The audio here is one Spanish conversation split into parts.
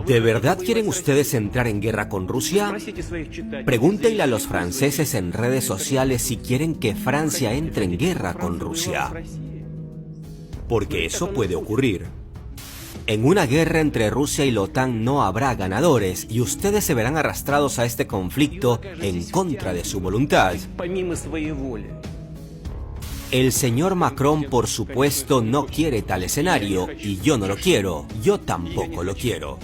¿De verdad quieren ustedes entrar en guerra con Rusia? Pregúntenle a los franceses en redes sociales si quieren que Francia entre en guerra con Rusia. Porque eso puede ocurrir. En una guerra entre Rusia y la OTAN no habrá ganadores y ustedes se verán arrastrados a este conflicto en contra de su voluntad. El señor Macron, por supuesto, no quiere tal escenario y yo no lo quiero. Yo tampoco lo quiero.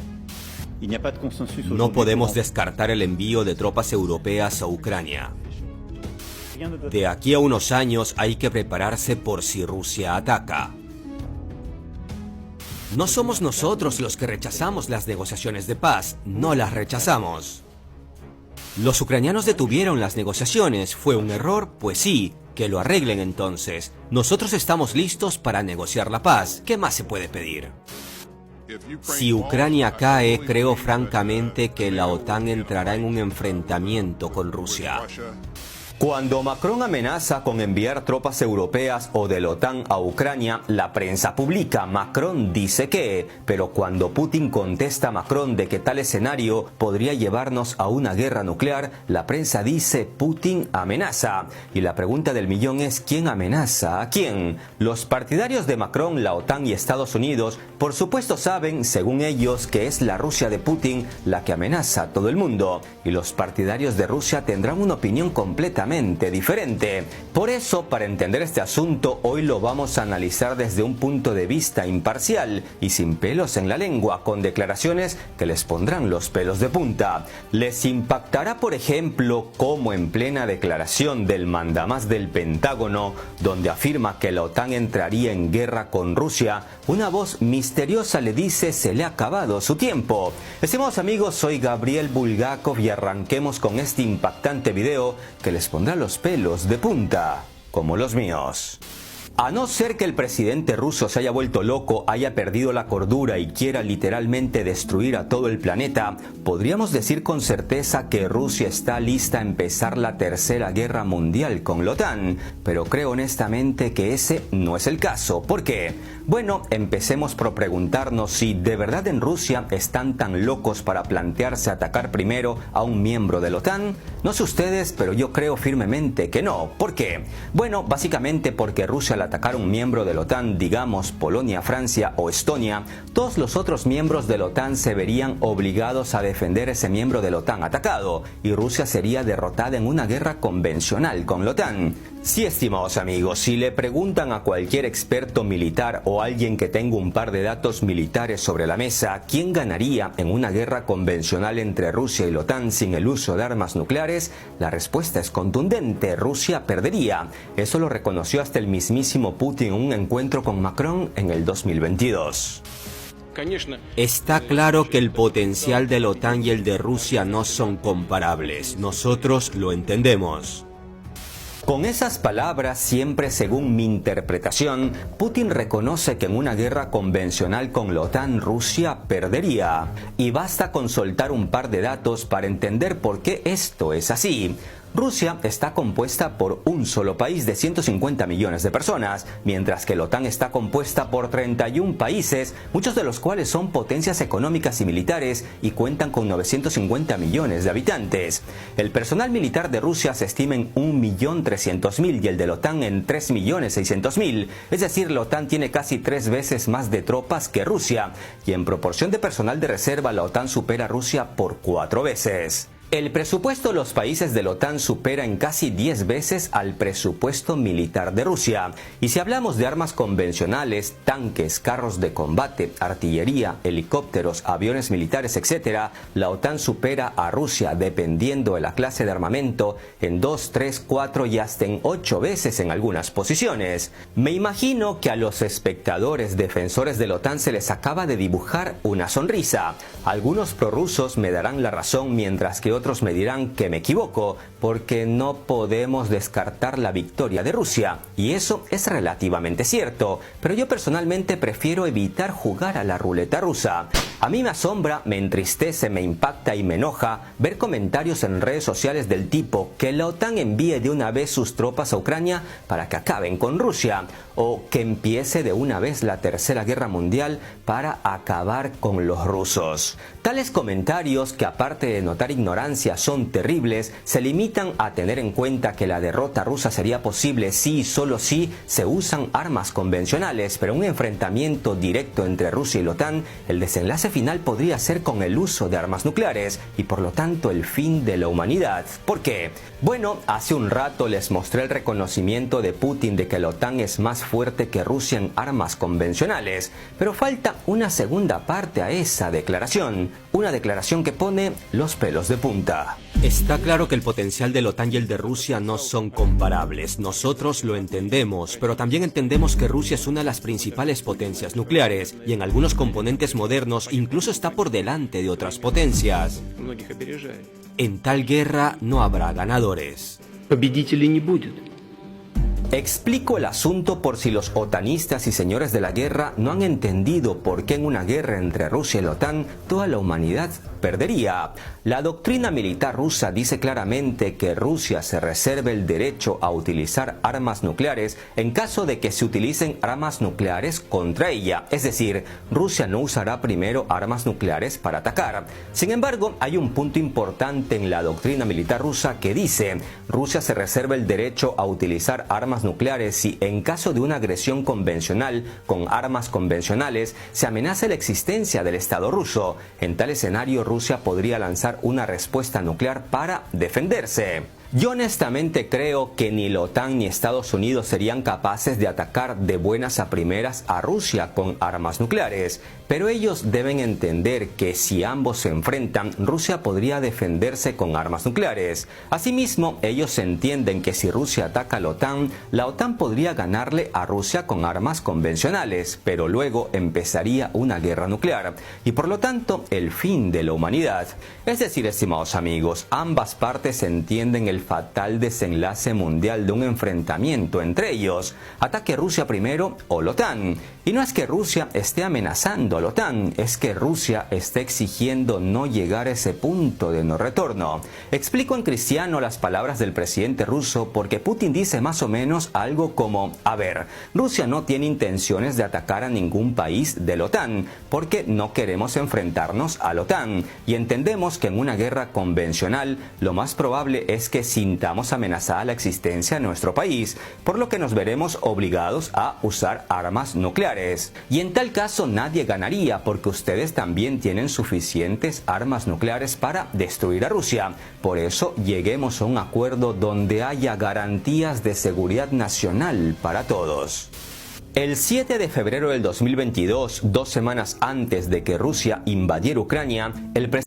No podemos descartar el envío de tropas europeas a Ucrania. De aquí a unos años hay que prepararse por si Rusia ataca. No somos nosotros los que rechazamos las negociaciones de paz, no las rechazamos. Los ucranianos detuvieron las negociaciones, ¿fue un error? Pues sí, que lo arreglen entonces. Nosotros estamos listos para negociar la paz, ¿qué más se puede pedir? Si Ucrania cae, creo francamente que la OTAN entrará en un enfrentamiento con Rusia. Cuando Macron amenaza con enviar tropas europeas o de la OTAN a Ucrania, la prensa publica, Macron dice que, pero cuando Putin contesta a Macron de que tal escenario podría llevarnos a una guerra nuclear, la prensa dice, Putin amenaza. Y la pregunta del millón es, ¿quién amenaza a quién? Los partidarios de Macron, la OTAN y Estados Unidos, por supuesto saben, según ellos, que es la Rusia de Putin la que amenaza a todo el mundo. Y los partidarios de Rusia tendrán una opinión completamente diferente. Por eso, para entender este asunto, hoy lo vamos a analizar desde un punto de vista imparcial y sin pelos en la lengua, con declaraciones que les pondrán los pelos de punta. Les impactará, por ejemplo, cómo en plena declaración del mandamás del Pentágono, donde afirma que la OTAN entraría en guerra con Rusia, una voz misteriosa le dice se le ha acabado su tiempo. Estimados amigos, soy Gabriel Bulgakov y arranquemos con este impactante video que les pondrá los pelos de punta, como los míos. A no ser que el presidente ruso se haya vuelto loco, haya perdido la cordura y quiera literalmente destruir a todo el planeta, podríamos decir con certeza que Rusia está lista a empezar la tercera guerra mundial con la OTAN, pero creo honestamente que ese no es el caso. ¿Por qué? Bueno, empecemos por preguntarnos si de verdad en Rusia están tan locos para plantearse atacar primero a un miembro de la OTAN. No sé ustedes, pero yo creo firmemente que no. ¿Por qué? Bueno, básicamente porque Rusia al atacar a un miembro de la OTAN, digamos Polonia, Francia o Estonia, todos los otros miembros de la OTAN se verían obligados a defender ese miembro de la OTAN atacado y Rusia sería derrotada en una guerra convencional con la OTAN. Sí, estimados amigos, si le preguntan a cualquier experto militar o alguien que tenga un par de datos militares sobre la mesa, ¿quién ganaría en una guerra convencional entre Rusia y la OTAN sin el uso de armas nucleares? La respuesta es contundente, Rusia perdería. Eso lo reconoció hasta el mismísimo Putin en un encuentro con Macron en el 2022. Está claro que el potencial de la OTAN y el de Rusia no son comparables. Nosotros lo entendemos. Con esas palabras, siempre según mi interpretación, Putin reconoce que en una guerra convencional con la OTAN, Rusia perdería. Y basta con soltar un par de datos para entender por qué esto es así. Rusia está compuesta por un solo país de 150 millones de personas, mientras que la OTAN está compuesta por 31 países, muchos de los cuales son potencias económicas y militares y cuentan con 950 millones de habitantes. El personal militar de Rusia se estima en 1.300.000 y el de la OTAN en 3.600.000, es decir, la OTAN tiene casi 3 veces más de tropas que Rusia, y en proporción de personal de reserva la OTAN supera a Rusia por 4 veces. El presupuesto de los países de la OTAN supera en casi 10 veces al presupuesto militar de Rusia. Y si hablamos de armas convencionales, tanques, carros de combate, artillería, helicópteros, aviones militares, etc., la OTAN supera a Rusia, dependiendo de la clase de armamento, en 2, 3, 4 y hasta en 8 veces en algunas posiciones. Me imagino que a los espectadores defensores de la OTAN se les acaba de dibujar una sonrisa. Algunos prorrusos me darán la razón, mientras que otros me dirán que me equivoco, porque no podemos descartar la victoria de Rusia, y eso es relativamente cierto, pero yo personalmente prefiero evitar jugar a la ruleta rusa. A mí me asombra, me entristece, me impacta y me enoja ver comentarios en redes sociales del tipo que la OTAN envíe de una vez sus tropas a Ucrania para que acaben con Rusia, o que empiece de una vez la Tercera Guerra Mundial para acabar con los rusos. Tales comentarios, que aparte de notar ignorancia son terribles, se limitan a tener en cuenta que la derrota rusa sería posible si y solo si se usan armas convencionales, pero un enfrentamiento directo entre Rusia y la OTAN, el desenlace final podría ser con el uso de armas nucleares y por lo tanto el fin de la humanidad. ¿Por qué? Bueno, hace un rato les mostré el reconocimiento de Putin de que la OTAN es más fuerte que Rusia en armas convencionales, pero falta una segunda parte a esa declaración, una declaración que pone los pelos de punta. Está claro que el potencial de la OTAN y el de Rusia no son comparables. Nosotros lo entendemos, pero también entendemos que Rusia es una de las principales potencias nucleares y en algunos componentes modernos incluso está por delante de otras potencias. En tal guerra no habrá ganadores. Explico el asunto por si los otanistas y señores de la guerra no han entendido por qué en una guerra entre Rusia y la OTAN toda la humanidad perdería. La doctrina militar rusa dice claramente que Rusia se reserva el derecho a utilizar armas nucleares en caso de que se utilicen armas nucleares contra ella. Es decir, Rusia no usará primero armas nucleares para atacar. Sin embargo, hay un punto importante en la doctrina militar rusa que dice: Rusia se reserva el derecho a utilizar armas nucleares si en caso de una agresión convencional con armas convencionales se amenaza la existencia del Estado ruso. En tal escenario, Rusia podría lanzar una respuesta nuclear para defenderse. Yo honestamente creo que ni la OTAN ni Estados Unidos serían capaces de atacar de buenas a primeras a Rusia con armas nucleares, pero ellos deben entender que si ambos se enfrentan, Rusia podría defenderse con armas nucleares. Asimismo, ellos entienden que si Rusia ataca a la OTAN podría ganarle a Rusia con armas convencionales, pero luego empezaría una guerra nuclear y por lo tanto el fin de la humanidad. Es decir, estimados amigos, ambas partes entienden el fatal desenlace mundial de un enfrentamiento entre ellos. Ataque Rusia primero o la OTAN. Y no es que Rusia esté amenazando a la OTAN, es que Rusia está exigiendo no llegar a ese punto de no retorno. Explico en cristiano las palabras del presidente ruso porque Putin dice más o menos algo como: a ver, Rusia no tiene intenciones de atacar a ningún país de la OTAN porque no queremos enfrentarnos a la OTAN y entendemos que en una guerra convencional lo más probable es que sintamos amenazada la existencia de nuestro país, por lo que nos veremos obligados a usar armas nucleares. Y en tal caso nadie ganaría porque ustedes también tienen suficientes armas nucleares para destruir a Rusia. Por eso lleguemos a un acuerdo donde haya garantías de seguridad nacional para todos. El 7 de febrero del 2022, 2 semanas antes de que Rusia invadiera Ucrania, el presidente